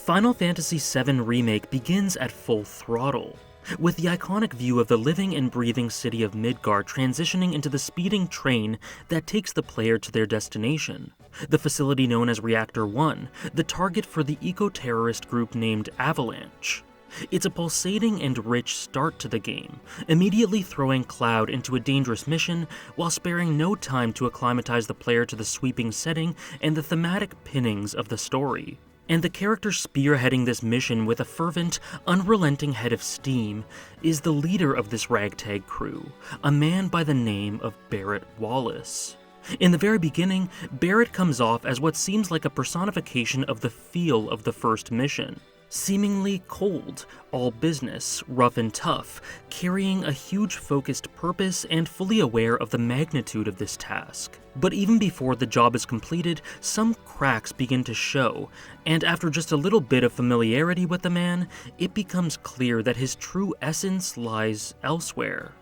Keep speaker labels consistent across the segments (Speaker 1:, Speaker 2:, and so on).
Speaker 1: Final Fantasy VII Remake begins at full throttle, with the iconic view of the living and breathing city of Midgar transitioning into the speeding train that takes the player to their destination, the facility known as Reactor 1, the target for the eco-terrorist group named Avalanche. It's a pulsating and rich start to the game, immediately throwing Cloud into a dangerous mission while sparing no time to acclimatize the player to the sweeping setting and the thematic pinnings of the story. And the character spearheading this mission with a fervent, unrelenting head of steam is the leader of this ragtag crew, a man by the name of Barret Wallace. In the very beginning, Barret comes off as what seems like a personification of the feel of the first mission. Seemingly cold, all business, rough and tough, carrying a huge focused purpose and fully aware of the magnitude of this task. But even before the job is completed, some cracks begin to show, and after just a little bit of familiarity with the man, it becomes clear that his true essence lies elsewhere.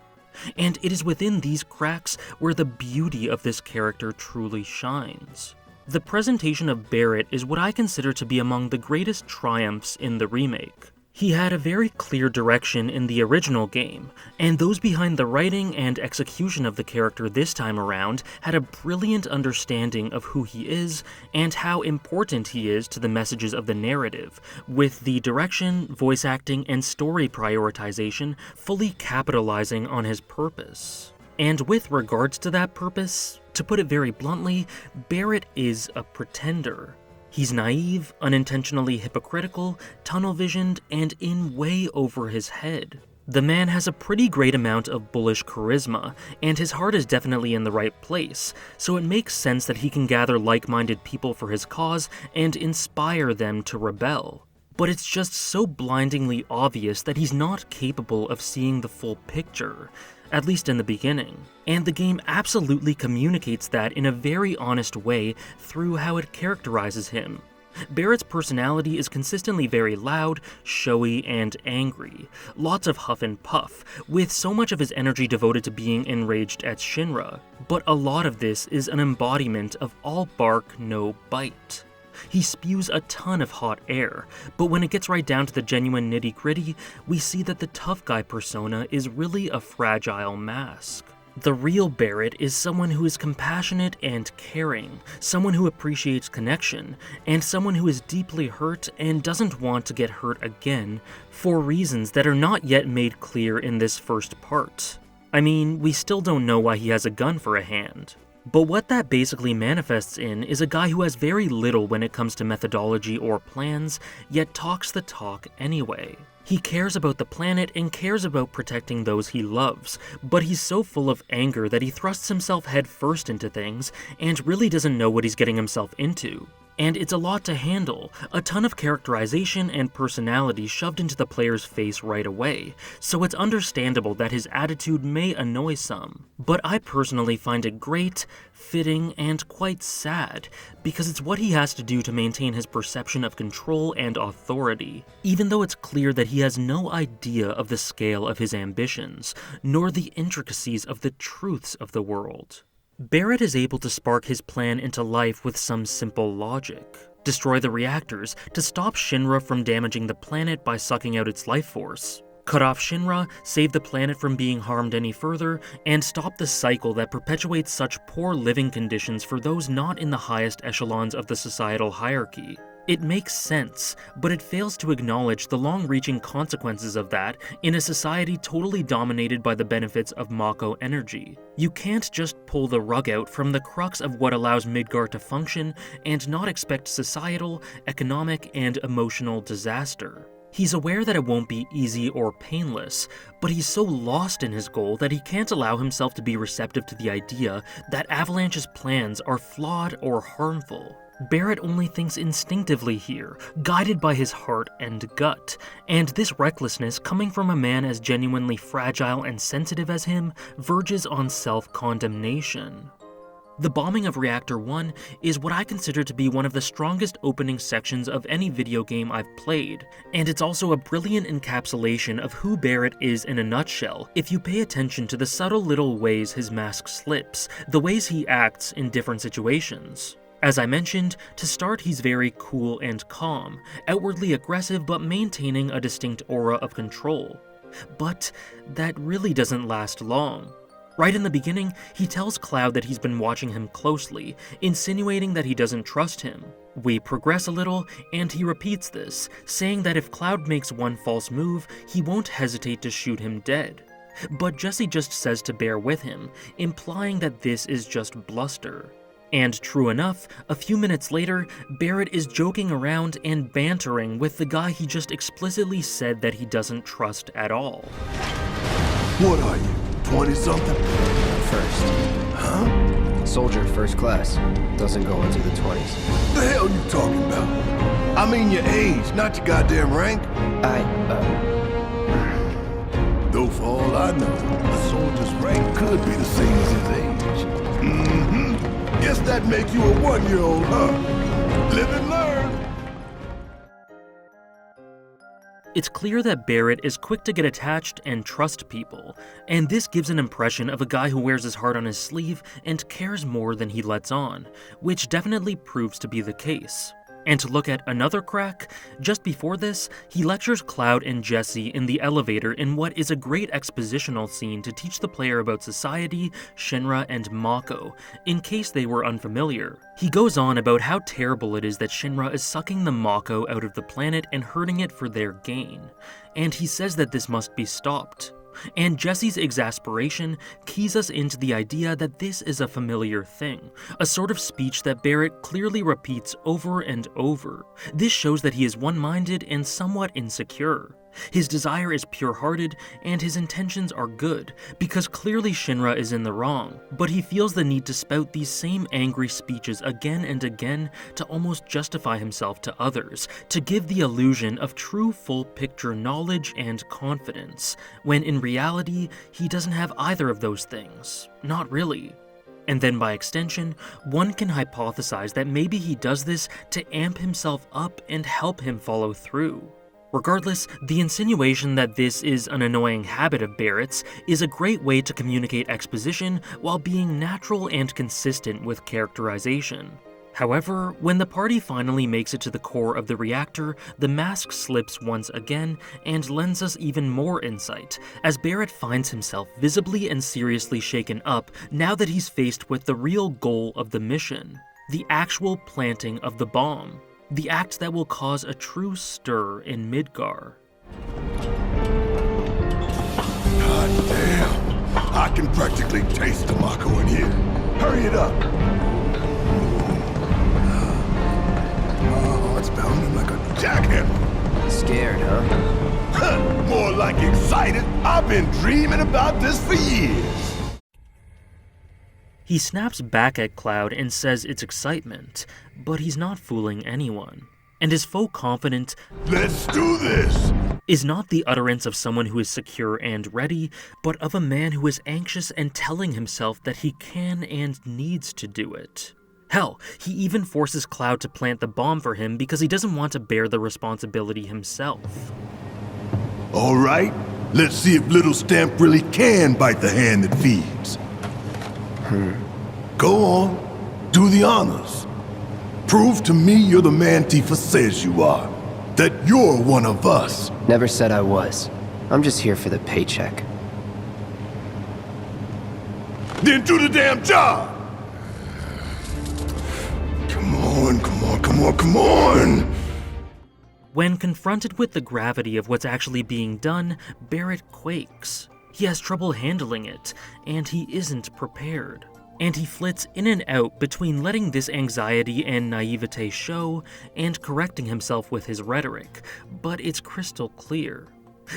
Speaker 1: And it is within these cracks where the beauty of this character truly shines. The presentation of Barret is what I consider to be among the greatest triumphs in the remake. He had a very clear direction in the original game, and those behind the writing and execution of the character this time around had a brilliant understanding of who he is and how important he is to the messages of the narrative, with the direction, voice acting, and story prioritization fully capitalizing on his purpose. And with regards to that purpose, to put it very bluntly, Barret is a pretender. He's naive, unintentionally hypocritical, tunnel-visioned, and in way over his head. The man has a pretty great amount of bullish charisma, and his heart is definitely in the right place, so it makes sense that he can gather like-minded people for his cause and inspire them to rebel. But it's just so blindingly obvious that he's not capable of seeing the full picture, at least in the beginning. And the game absolutely communicates that in a very honest way through how it characterizes him. Barret's personality is consistently very loud, showy, and angry. Lots of huff and puff, with so much of his energy devoted to being enraged at Shinra. But a lot of this is an embodiment of all bark, no bite. He spews a ton of hot air, but when it gets right down to the genuine nitty-gritty, we see that the tough guy persona is really a fragile mask. The real Barret is someone who is compassionate and caring, someone who appreciates connection, and someone who is deeply hurt and doesn't want to get hurt again for reasons that are not yet made clear in this first part. I mean, we still don't know why he has a gun for a hand. But what that basically manifests in is a guy who has very little when it comes to methodology or plans, yet talks the talk anyway. He cares about the planet and cares about protecting those he loves, but he's so full of anger that he thrusts himself headfirst into things and really doesn't know what he's getting himself into. And it's a lot to handle, a ton of characterization and personality shoved into the player's face right away, so it's understandable that his attitude may annoy some. But I personally find it great, fitting, and quite sad, because it's what he has to do to maintain his perception of control and authority, even though it's clear that he has no idea of the scale of his ambitions, nor the intricacies of the truths of the world. Barret is able to spark his plan into life with some simple logic. Destroy the reactors to stop Shinra from damaging the planet by sucking out its life force. Cut off Shinra, save the planet from being harmed any further, and stop the cycle that perpetuates such poor living conditions for those not in the highest echelons of the societal hierarchy. It makes sense, but it fails to acknowledge the long-reaching consequences of that in a society totally dominated by the benefits of Mako energy. You can't just pull the rug out from the crux of what allows Midgar to function and not expect societal, economic, and emotional disaster. He's aware that it won't be easy or painless, but he's so lost in his goal that he can't allow himself to be receptive to the idea that Avalanche's plans are flawed or harmful. Barret only thinks instinctively here, guided by his heart and gut, and this recklessness coming from a man as genuinely fragile and sensitive as him verges on self-condemnation. The bombing of Reactor 1 is what I consider to be one of the strongest opening sections of any video game I've played, and it's also a brilliant encapsulation of who Barret is in a nutshell if you pay attention to the subtle little ways his mask slips, the ways he acts in different situations. As I mentioned, to start he's very cool and calm, outwardly aggressive but maintaining a distinct aura of control. But that really doesn't last long. Right in the beginning, he tells Cloud that he's been watching him closely, insinuating that he doesn't trust him. We progress a little, and he repeats this, saying that if Cloud makes one false move, he won't hesitate to shoot him dead. But Jesse just says to bear with him, implying that this is just bluster. And true enough, a few minutes later, Barret is joking around and bantering with the guy he just explicitly said that he doesn't trust at all.
Speaker 2: What are you, 20-something?
Speaker 3: First.
Speaker 2: Huh?
Speaker 3: Soldier first class. Doesn't go into the 20s.
Speaker 2: The hell you talking about? I mean your age, not your goddamn rank. Though for all I know, a soldier's rank could be the same as his age. Guess that make you a 1-year-old, huh? Live and learn.
Speaker 1: It's clear that Barret is quick to get attached and trust people, and this gives an impression of a guy who wears his heart on his sleeve and cares more than he lets on, which definitely proves to be the case. And to look at another crack, just before this, he lectures Cloud and Jesse in the elevator in what is a great expositional scene to teach the player about society, Shinra, and Mako, in case they were unfamiliar. He goes on about how terrible it is that Shinra is sucking the Mako out of the planet and hurting it for their gain, and he says that this must be stopped. And Jesse's exasperation keys us into the idea that this is a familiar thing, a sort of speech that Barret clearly repeats over and over. This shows that he is one-minded and somewhat insecure. His desire is pure-hearted, and his intentions are good, because clearly Shinra is in the wrong, but he feels the need to spout these same angry speeches again and again to almost justify himself to others, to give the illusion of true full-picture knowledge and confidence, when in reality, he doesn't have either of those things. Not really. And then by extension, one can hypothesize that maybe he does this to amp himself up and help him follow through. Regardless, the insinuation that this is an annoying habit of Barret's is a great way to communicate exposition while being natural and consistent with characterization. However, when the party finally makes it to the core of the reactor, the mask slips once again and lends us even more insight, as Barret finds himself visibly and seriously shaken up now that he's faced with the real goal of the mission, the actual planting of the bomb. The act that will cause a true stir in Midgar.
Speaker 2: God damn! I can practically taste the Mako in here. Hurry it up! Oh, it's pounding like a jackhammer.
Speaker 3: Scared, huh?
Speaker 2: More like excited. I've been dreaming about this for years.
Speaker 1: He snaps back at Cloud and says it's excitement, but he's not fooling anyone. And his faux confident,
Speaker 2: "Let's do this!"
Speaker 1: is not the utterance of someone who is secure and ready, but of a man who is anxious and telling himself that he can and needs to do it. Hell, he even forces Cloud to plant the bomb for him because he doesn't want to bear the responsibility himself.
Speaker 2: All right, let's see if Little Stamp really can bite the hand that feeds. Go on, do the honors. Prove to me you're the man Tifa says you are. That you're one of us.
Speaker 3: Never said I was. I'm just here for the paycheck.
Speaker 2: Then do the damn job! Come on, come on, come on, come on!
Speaker 1: When confronted with the gravity of what's actually being done, Barret quakes. He has trouble handling it, and he isn't prepared. And he flits in and out between letting this anxiety and naivete show and correcting himself with his rhetoric, but it's crystal clear.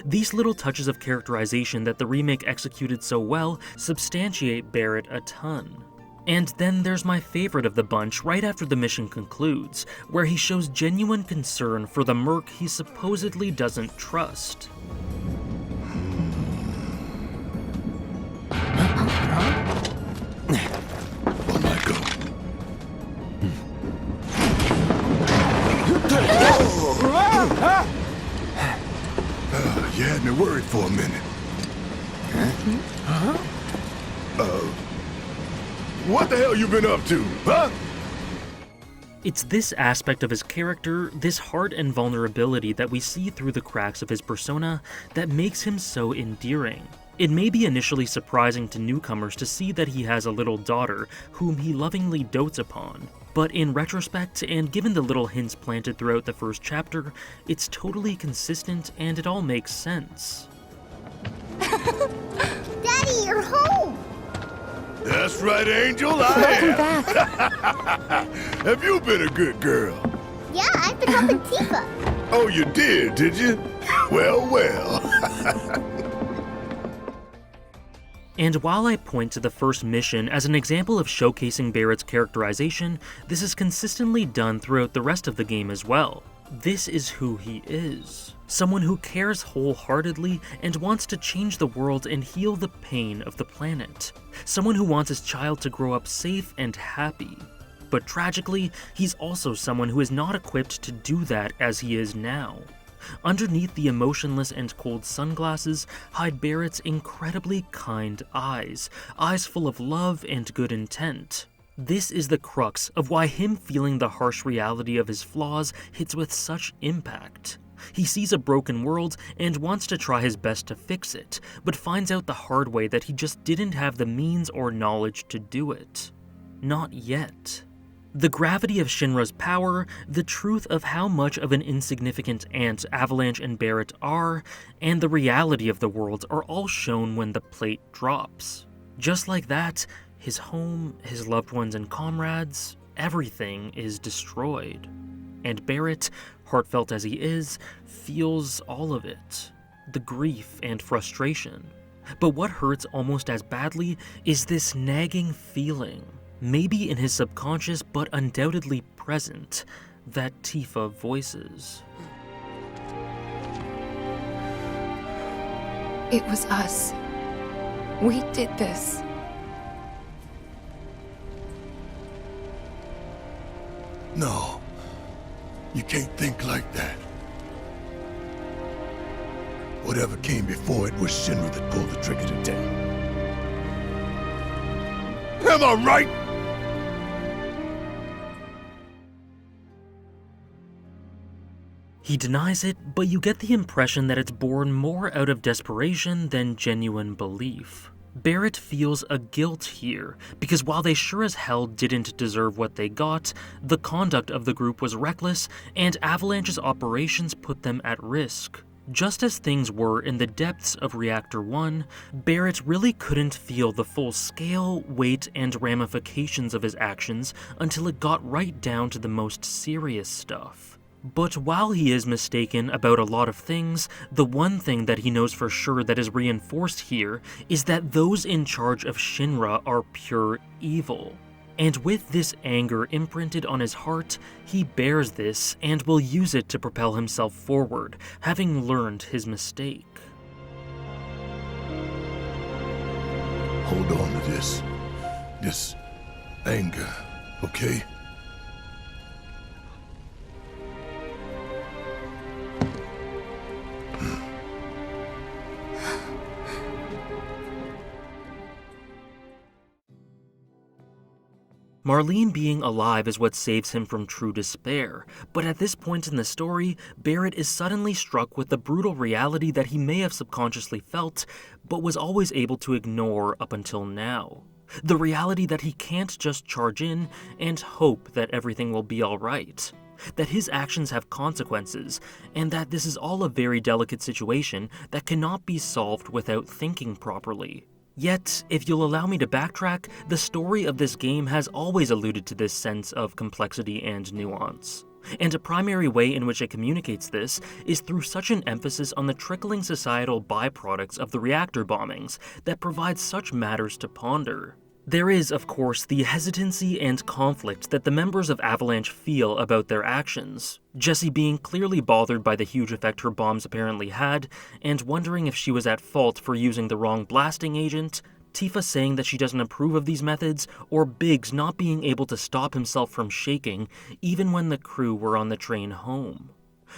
Speaker 1: These little touches of characterization that the remake executed so well substantiate Barret a ton. And then there's my favorite of the bunch right after the mission concludes, where he shows genuine concern for the merc he supposedly doesn't trust.
Speaker 2: You had me worried for a minute. What the hell you been up to, huh?
Speaker 1: It's this aspect of his character, this heart and vulnerability that we see through the cracks of his persona, that makes him so endearing. It may be initially surprising to newcomers to see that he has a little daughter whom he lovingly dotes upon, but in retrospect, and given the little hints planted throughout the first chapter, it's totally consistent and it all makes sense.
Speaker 4: Daddy, you're home!
Speaker 2: That's right, Angel, I
Speaker 3: Welcome
Speaker 2: am.
Speaker 3: back.
Speaker 2: Have you been a good girl?
Speaker 4: Yeah, I've been helping Tifa.
Speaker 2: Oh, you did you? Well, well.
Speaker 1: And while I point to the first mission as an example of showcasing Barret's characterization, this is consistently done throughout the rest of the game as well. This is who he is. Someone who cares wholeheartedly and wants to change the world and heal the pain of the planet. Someone who wants his child to grow up safe and happy. But tragically, he's also someone who is not equipped to do that as he is now. Underneath the emotionless and cold sunglasses hide Barret's incredibly kind eyes, eyes full of love and good intent. This is the crux of why him feeling the harsh reality of his flaws hits with such impact. He sees a broken world and wants to try his best to fix it, but finds out the hard way that he just didn't have the means or knowledge to do it. Not yet. The gravity of Shinra's power, the truth of how much of an insignificant ant Avalanche and Barret are, and the reality of the world are all shown when the plate drops. Just like that, his home, his loved ones and comrades, everything is destroyed. And Barret, heartfelt as he is, feels all of it. The grief and frustration. But what hurts almost as badly is this nagging feeling, maybe in his subconscious but undoubtedly present, that Tifa voices.
Speaker 5: It was us. We did this.
Speaker 2: No, you can't think like that. Whatever came before it was Shinra that pulled the trigger today. Am I right?
Speaker 1: He denies it, but you get the impression that it's born more out of desperation than genuine belief. Barret feels a guilt here, because while they sure as hell didn't deserve what they got, the conduct of the group was reckless, and Avalanche's operations put them at risk. Just as things were in the depths of Reactor 1, Barret really couldn't feel the full scale, weight, and ramifications of his actions until it got right down to the most serious stuff. But while he is mistaken about a lot of things, the one thing that he knows for sure that is reinforced here is that those in charge of Shinra are pure evil. And with this anger imprinted on his heart, he bears this and will use it to propel himself forward, having learned his mistake.
Speaker 2: Hold on to this anger, okay?
Speaker 1: Marlene being alive is what saves him from true despair, but at this point in the story, Barret is suddenly struck with the brutal reality that he may have subconsciously felt, but was always able to ignore up until now. The reality that he can't just charge in and hope that everything will be alright. That his actions have consequences, and that this is all a very delicate situation that cannot be solved without thinking properly. Yet, if you'll allow me to backtrack, the story of this game has always alluded to this sense of complexity and nuance. And a primary way in which it communicates this is through such an emphasis on the trickling societal byproducts of the reactor bombings that provide such matters to ponder. There is, of course, the hesitancy and conflict that the members of Avalanche feel about their actions. Jessie being clearly bothered by the huge effect her bombs apparently had, and wondering if she was at fault for using the wrong blasting agent, Tifa saying that she doesn't approve of these methods, or Biggs not being able to stop himself from shaking, even when the crew were on the train home.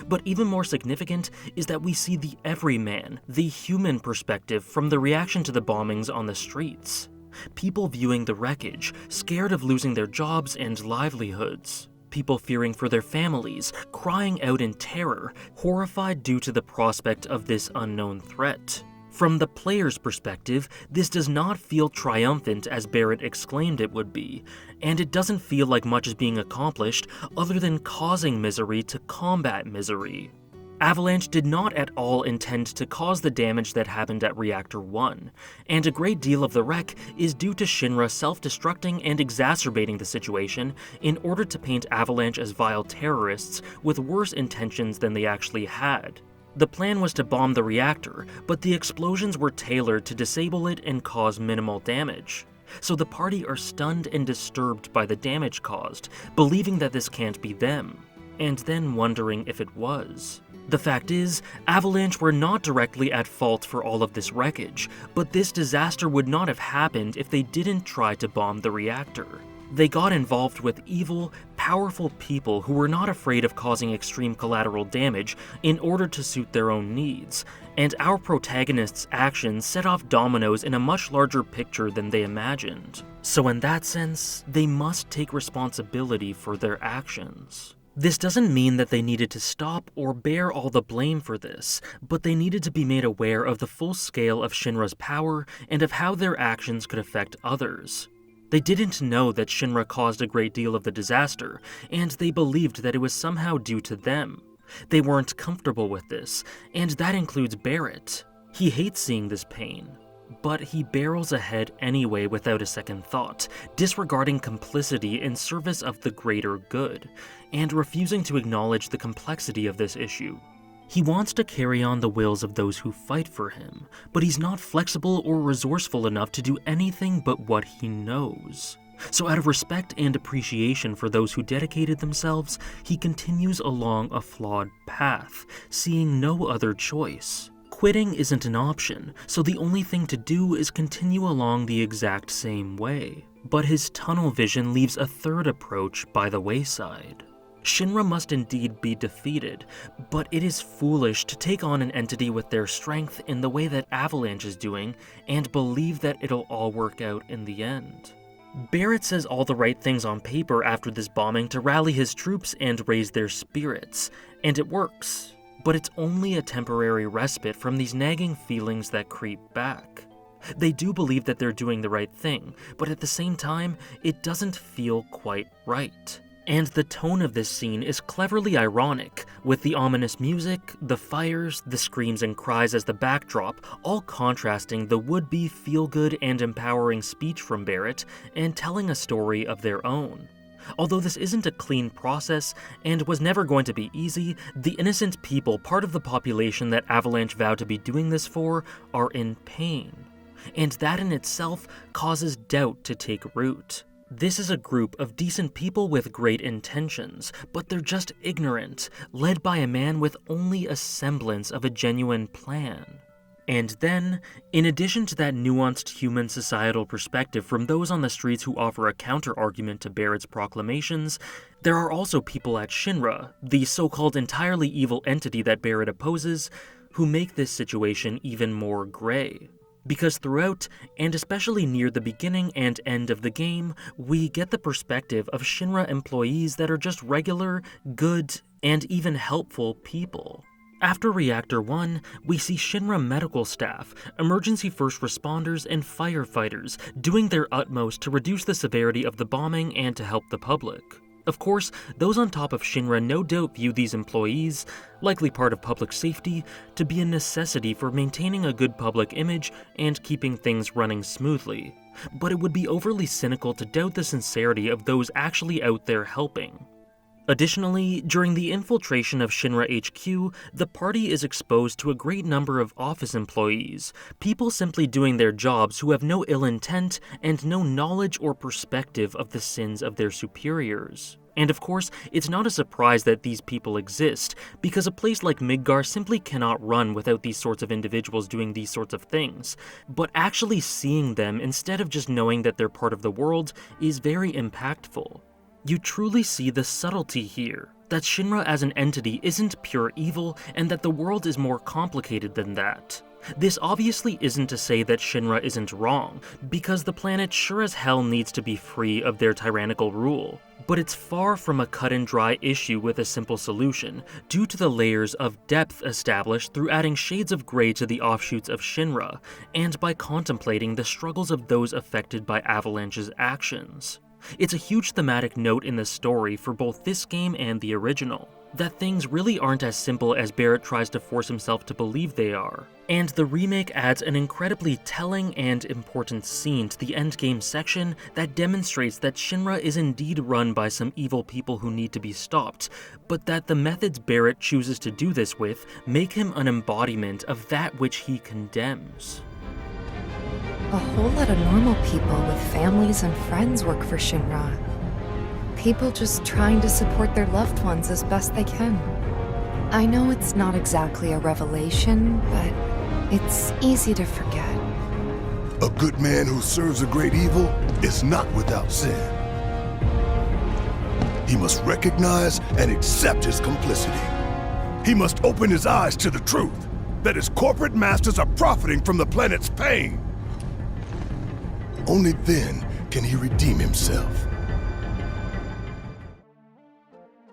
Speaker 1: But even more significant is that we see the everyman, the human perspective from the reaction to the bombings on the streets. People viewing the wreckage, scared of losing their jobs and livelihoods. people fearing for their families, crying out in terror, horrified due to the prospect of this unknown threat. From the player's perspective, this does not feel triumphant as Barret exclaimed it would be, and it doesn't feel like much is being accomplished other than causing misery to combat misery. Avalanche did not at all intend to cause the damage that happened at Reactor 1, and a great deal of the wreck is due to Shinra self-destructing and exacerbating the situation in order to paint Avalanche as vile terrorists with worse intentions than they actually had. The plan was to bomb the reactor, but the explosions were tailored to disable it and cause minimal damage. So the party are stunned and disturbed by the damage caused, believing that this can't be them, and then wondering if it was. The fact is, Avalanche were not directly at fault for all of this wreckage, but this disaster would not have happened if they didn't try to bomb the reactor. They got involved with evil, powerful people who were not afraid of causing extreme collateral damage in order to suit their own needs, and our protagonist's actions set off dominoes in a much larger picture than they imagined. So in that sense, they must take responsibility for their actions. This doesn't mean that they needed to stop or bear all the blame for this, but they needed to be made aware of the full scale of Shinra's power and of how their actions could affect others. They didn't know that Shinra caused a great deal of the disaster, and they believed that it was somehow due to them. They weren't comfortable with this, and that includes Barret. He hates seeing this pain, but he barrels ahead anyway without a second thought, disregarding complicity in service of the greater good, and refusing to acknowledge the complexity of this issue. He wants to carry on the wills of those who fight for him, but he's not flexible or resourceful enough to do anything but what he knows. So out of respect and appreciation for those who dedicated themselves, he continues along a flawed path, seeing no other choice. Quitting isn't an option, so the only thing to do is continue along the exact same way. But his tunnel vision leaves a third approach by the wayside. Shinra must indeed be defeated, but it is foolish to take on an entity with their strength in the way that Avalanche is doing and believe that it'll all work out in the end. Barret says all the right things on paper after this bombing to rally his troops and raise their spirits, and it works. But it's only a temporary respite from these nagging feelings that creep back. They do believe that they're doing the right thing, but at the same time, it doesn't feel quite right. And the tone of this scene is cleverly ironic, with the ominous music, the fires, the screams and cries as the backdrop, all contrasting the would-be feel-good and empowering speech from Barret and telling a story of their own. Although this isn't a clean process and was never going to be easy, the innocent people part of the population that Avalanche vowed to be doing this for are in pain. And that in itself causes doubt to take root. This is a group of decent people with great intentions, but they're just ignorant, led by a man with only a semblance of a genuine plan. And then, in addition to that nuanced human societal perspective from those on the streets who offer a counter-argument to Barret's proclamations, there are also people at Shinra, the so-called entirely evil entity that Barret opposes, who make this situation even more gray. Because throughout, and especially near the beginning and end of the game, we get the perspective of Shinra employees that are just regular, good, and even helpful people. After Reactor 1, we see Shinra medical staff, emergency first responders, and firefighters doing their utmost to reduce the severity of the bombing and to help the public. Of course, those on top of Shinra no doubt view these employees, likely part of public safety, to be a necessity for maintaining a good public image and keeping things running smoothly. But it would be overly cynical to doubt the sincerity of those actually out there helping. Additionally, during the infiltration of Shinra HQ, the party is exposed to a great number of office employees, people simply doing their jobs who have no ill intent and no knowledge or perspective of the sins of their superiors. And of course, it's not a surprise that these people exist, because a place like Midgar simply cannot run without these sorts of individuals doing these sorts of things. But actually seeing them instead of just knowing that they're part of the world is very impactful. You truly see the subtlety here, that Shinra as an entity isn't pure evil, and that the world is more complicated than that. This obviously isn't to say that Shinra isn't wrong, because the planet sure as hell needs to be free of their tyrannical rule. But it's far from a cut-and-dry issue with a simple solution, due to the layers of depth established through adding shades of gray to the offshoots of Shinra, and by contemplating the struggles of those affected by Avalanche's actions. It's a huge thematic note in the story for both this game and the original, that things really aren't as simple as Barret tries to force himself to believe they are. And the remake adds an incredibly telling and important scene to the endgame section that demonstrates that Shinra is indeed run by some evil people who need to be stopped, but that the methods Barret chooses to do this with make him an embodiment of that which he condemns.
Speaker 5: A whole lot of normal people with families and friends work for Shinra. People just trying to support their loved ones as best they can. I know it's not exactly a revelation, but it's easy to forget.
Speaker 2: A good man who serves a great evil is not without sin. He must recognize and accept his complicity. He must open his eyes to the truth, that his corporate masters are profiting from the planet's pain. Only then can he redeem himself.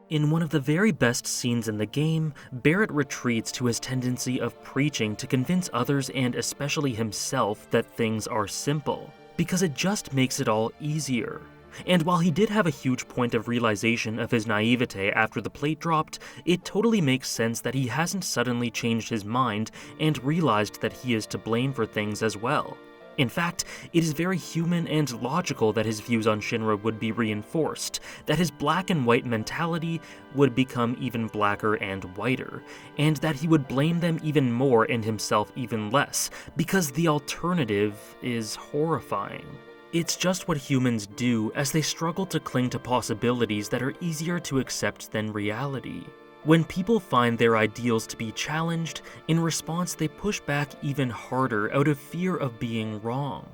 Speaker 1: In one of the very best scenes in the game, Barret retreats to his tendency of preaching to convince others and especially himself that things are simple, because it just makes it all easier. And while he did have a huge point of realization of his naivete after the plate dropped, it totally makes sense that he hasn't suddenly changed his mind and realized that he is to blame for things as well. In fact, it is very human and logical that his views on Shinra would be reinforced, that his black and white mentality would become even blacker and whiter, and that he would blame them even more and himself even less, because the alternative is horrifying. It's just what humans do as they struggle to cling to possibilities that are easier to accept than reality. When people find their ideals to be challenged, in response they push back even harder out of fear of being wrong.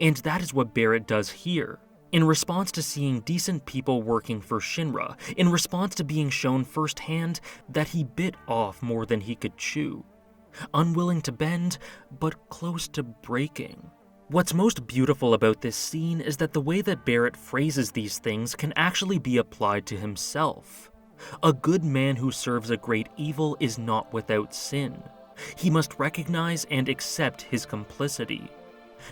Speaker 1: And that is what Barret does here. In response to seeing decent people working for Shinra, in response to being shown firsthand that he bit off more than he could chew. Unwilling to bend, but close to breaking. What's most beautiful about this scene is that the way that Barret phrases these things can actually be applied to himself. A good man who serves a great evil is not without sin. He must recognize and accept his complicity.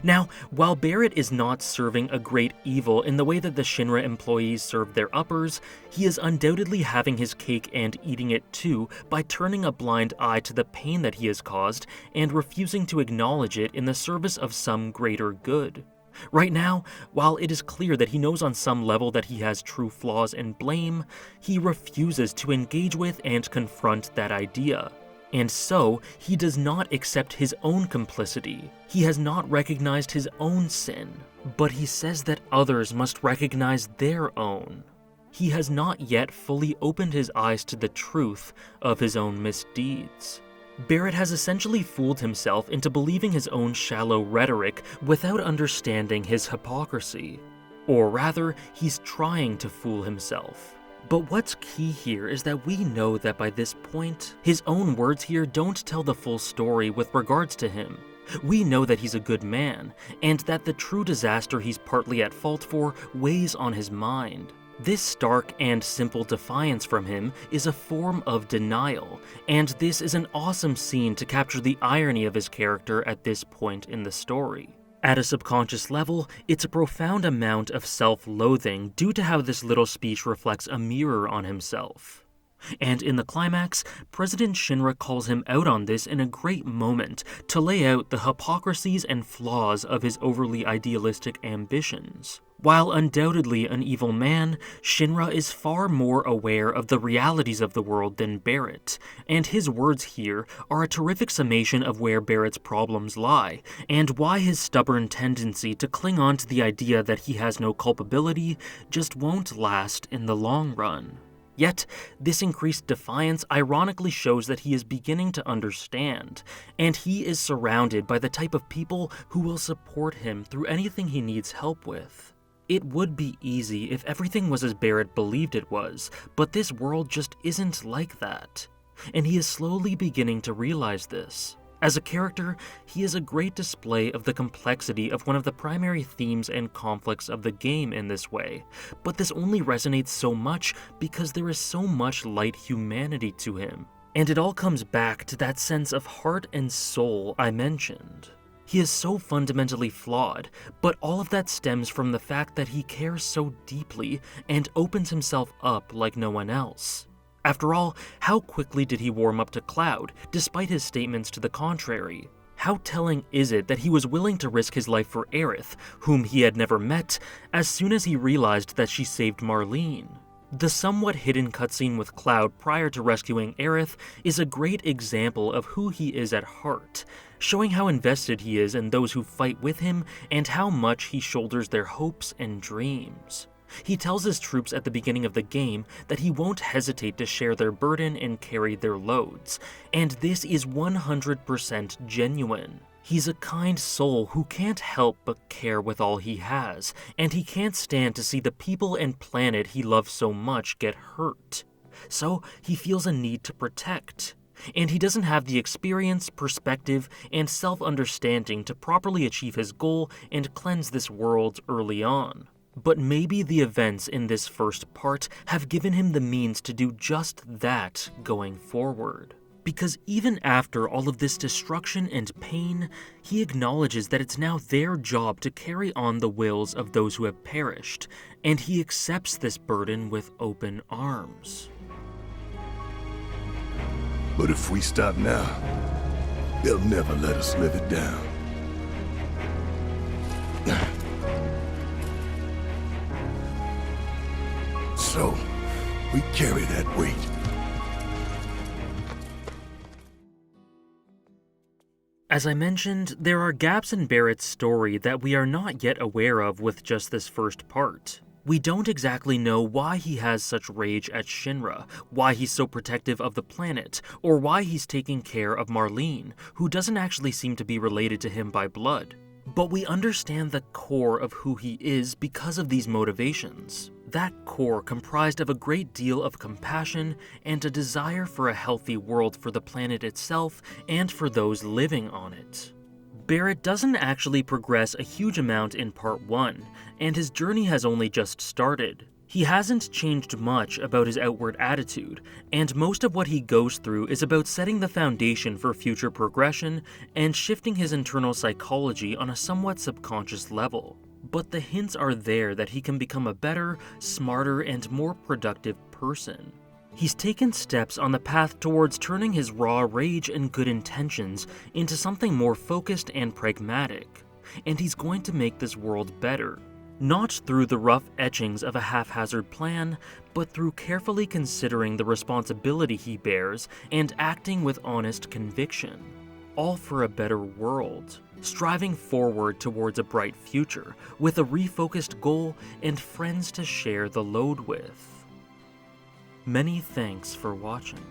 Speaker 1: Now, while Barret is not serving a great evil in the way that the Shinra employees serve their uppers, he is undoubtedly having his cake and eating it too by turning a blind eye to the pain that he has caused and refusing to acknowledge it in the service of some greater good. Right now, while it is clear that he knows on some level that he has true flaws and blame, he refuses to engage with and confront that idea. And so, he does not accept his own complicity. He has not recognized his own sin, but he says that others must recognize their own. He has not yet fully opened his eyes to the truth of his own misdeeds. Barret has essentially fooled himself into believing his own shallow rhetoric without understanding his hypocrisy. Or rather, he's trying to fool himself. But what's key here is that we know that by this point, his own words here don't tell the full story with regards to him. We know that he's a good man, and that the true disaster he's partly at fault for weighs on his mind. This stark and simple defiance from him is a form of denial, and this is an awesome scene to capture the irony of his character at this point in the story. At a subconscious level, it's a profound amount of self-loathing due to how this little speech reflects a mirror on himself. And in the climax, President Shinra calls him out on this in a great moment to lay out the hypocrisies and flaws of his overly idealistic ambitions. While undoubtedly an evil man, Shinra is far more aware of the realities of the world than Barret, and his words here are a terrific summation of where Barret's problems lie, and why his stubborn tendency to cling on to the idea that he has no culpability just won't last in the long run. Yet, this increased defiance ironically shows that he is beginning to understand, and he is surrounded by the type of people who will support him through anything he needs help with. It would be easy if everything was as Barret believed it was, but this world just isn't like that. And he is slowly beginning to realize this. As a character, he is a great display of the complexity of one of the primary themes and conflicts of the game in this way, but this only resonates so much because there is so much light humanity to him, and it all comes back to that sense of heart and soul I mentioned. He is so fundamentally flawed, but all of that stems from the fact that he cares so deeply and opens himself up like no one else. After all, how quickly did he warm up to Cloud, despite his statements to the contrary? How telling is it that he was willing to risk his life for Aerith, whom he had never met, as soon as he realized that she saved Marlene? The somewhat hidden cutscene with Cloud prior to rescuing Aerith is a great example of who he is at heart, showing how invested he is in those who fight with him and how much he shoulders their hopes and dreams. He tells his troops at the beginning of the game that he won't hesitate to share their burden and carry their loads, and this is 100% genuine. He's a kind soul who can't help but care with all he has, and he can't stand to see the people and planet he loves so much get hurt. So he feels a need to protect. And he doesn't have the experience, perspective, and self-understanding to properly achieve his goal and cleanse this world early on. But maybe the events in this first part have given him the means to do just that going forward. Because even after all of this destruction and pain, he acknowledges that it's now their job to carry on the wills of those who have perished, and he accepts this burden with open arms.
Speaker 2: But if we stop now, they'll never let us live it down. So, we carry that weight.
Speaker 1: As I mentioned, there are gaps in Barret's story that we are not yet aware of with just this first part. We don't exactly know why he has such rage at Shinra, why he's so protective of the planet, or why he's taking care of Marlene, who doesn't actually seem to be related to him by blood. But we understand the core of who he is because of these motivations. That core comprised of a great deal of compassion and a desire for a healthy world for the planet itself and for those living on it. Barret doesn't actually progress a huge amount in Part 1, and his journey has only just started. He hasn't changed much about his outward attitude, and most of what he goes through is about setting the foundation for future progression and shifting his internal psychology on a somewhat subconscious level. But the hints are there that he can become a better, smarter, and more productive person. He's taken steps on the path towards turning his raw rage and good intentions into something more focused and pragmatic, and he's going to make this world better. Not through the rough etchings of a haphazard plan, but through carefully considering the responsibility he bears and acting with honest conviction. All for a better world, striving forward towards a bright future, with a refocused goal and friends to share the load with. Many thanks for watching.